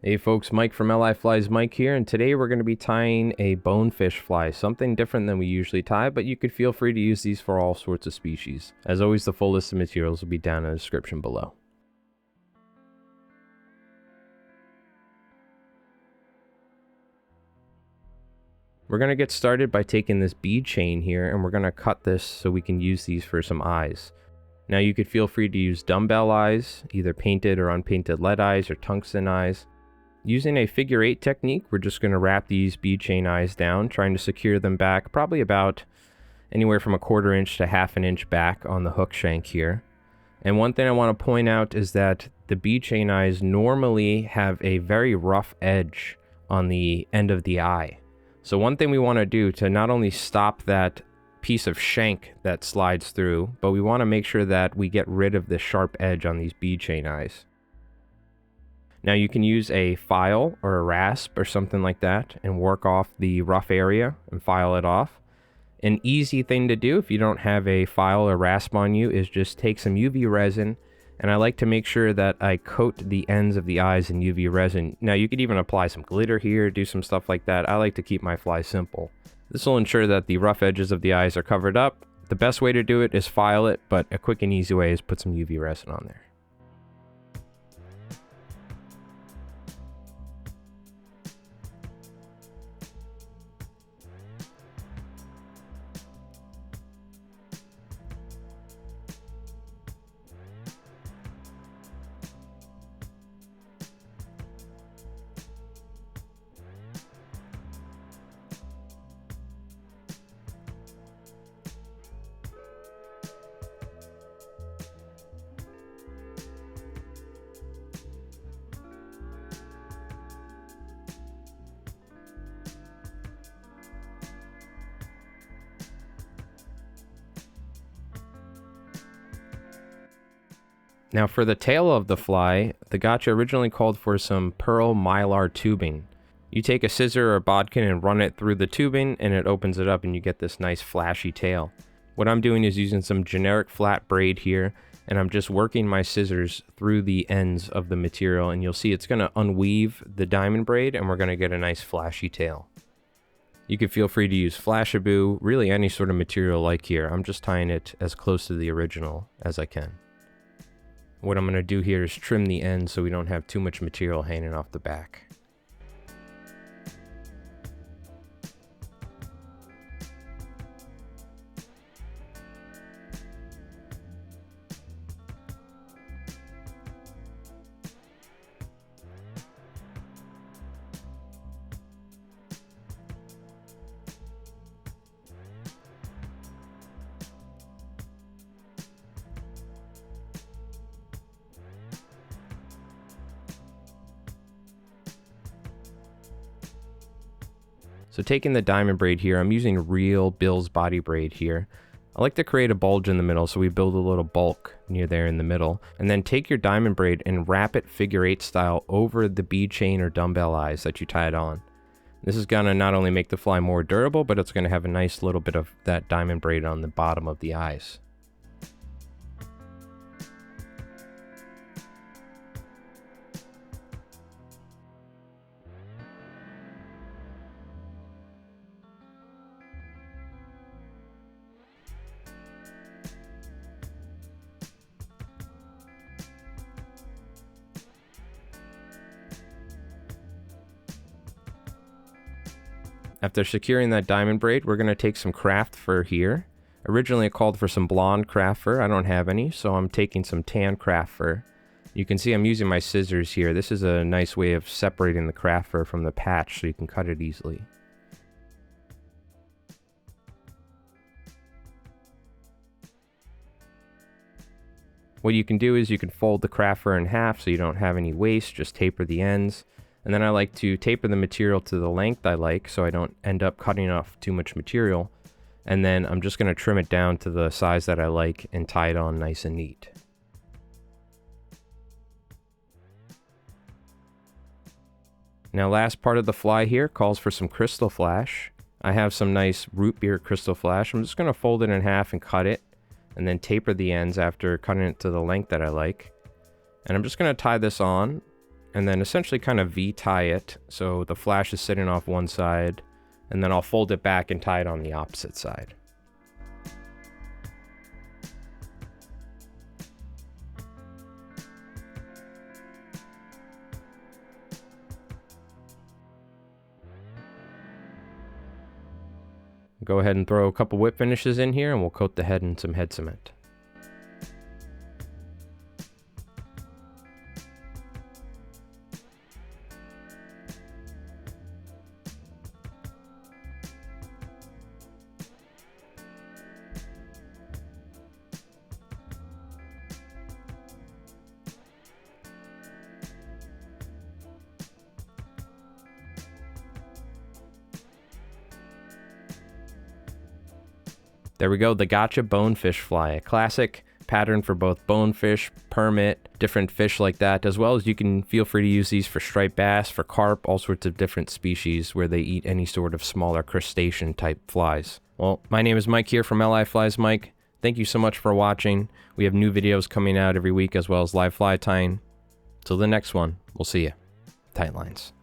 Hey folks, Mike from LI Flies Mike here, and today we're going to be tying a bonefish fly, something different than we usually tie, but you could feel free to use these for all sorts of species. As always, the full list of materials will be down in the description below. We're going to get started by taking this bead chain here, and we're going to cut this so we can use these for some eyes. Now you could feel free to use Dumbell eyes, either painted or unpainted lead eyes or tungsten eyes. Using a figure 8 technique, we're just going to wrap these bead chain eyes down, trying to secure them back probably about anywhere from 1/4 inch to 1/2 inch back on the hook shank here. And one thing I want to point out is that the bead chain eyes normally have a very rough edge on the end of the eye. So one thing we want to do to not only stop that piece of shank that slides through, but we want to make sure that we get rid of the sharp edge on these bead chain eyes. Now you can use a file or a rasp or something like that and work off the rough area and file it off. An easy thing to do if you don't have a file or rasp on you is just take some UV resin, and I like to make sure that I coat the ends of the eyes in UV resin. Now you could even apply some glitter here, do some stuff like that. I like to keep my fly simple. This will ensure that the rough edges of the eyes are covered up. The best way to do it is file it, but a quick and easy way is put some UV resin on there. Now for the tail of the fly, the gotcha originally called for some pearl mylar tubing. You take a scissor or a bodkin and run it through the tubing and it opens it up and you get this nice flashy tail. What I'm doing is using some generic flat braid here, and I'm just working my scissors through the ends of the material, and you'll see it's going to unweave the diamond braid and we're going to get a nice flashy tail. You can feel free to use Flashaboo, really any sort of material like here. I'm just tying it as close to the original as I can. What I'm going to do here is trim the end so we don't have too much material hanging off the back. So taking the diamond braid here, I'm using real Bill's body braid here. I like to create a bulge in the middle so we build a little bulk near there in the middle. And then take your diamond braid and wrap it figure 8 style over the bead chain or Dumbell eyes that you tied on. This is going to not only make the fly more durable, but it's going to have a nice little bit of that diamond braid on the bottom of the eyes. After securing that diamond braid, we're going to take some craft fur here. Originally it called for some blonde craft fur. I don't have any, so I'm taking some tan craft fur. You can see I'm using my scissors here. This is a nice way of separating the craft fur from the patch so you can cut it easily. What you can do is you can fold the craft fur in half so you don't have any waste, just taper the ends. And then I like to taper the material to the length I like so I don't end up cutting off too much material. And then I'm just going to trim it down to the size that I like and tie it on nice and neat. Now last part of the fly here calls for some Krystal Flash. I have some nice root beer Krystal Flash. I'm just going to fold it in half and cut it, and then taper the ends after cutting it to the length that I like. And I'm just going to tie this on and then essentially kind of V-tie it so the flash is sitting off one side, and then I'll fold it back and tie it on the opposite side. Go ahead and throw a couple whip finishes in here and we'll coat the head in some head cement. There we go, the Gotcha Bonefish Fly, a classic pattern for both bonefish, permit, different fish like that, as well as you can feel free to use these for striped bass, for carp, all sorts of different species where they eat any sort of smaller crustacean type flies. Well, my name is Mike here from LI Flies Mike. Thank you so much for watching. We have new videos coming out every week as well as live fly tying. Till the next one, we'll see you. Tight lines.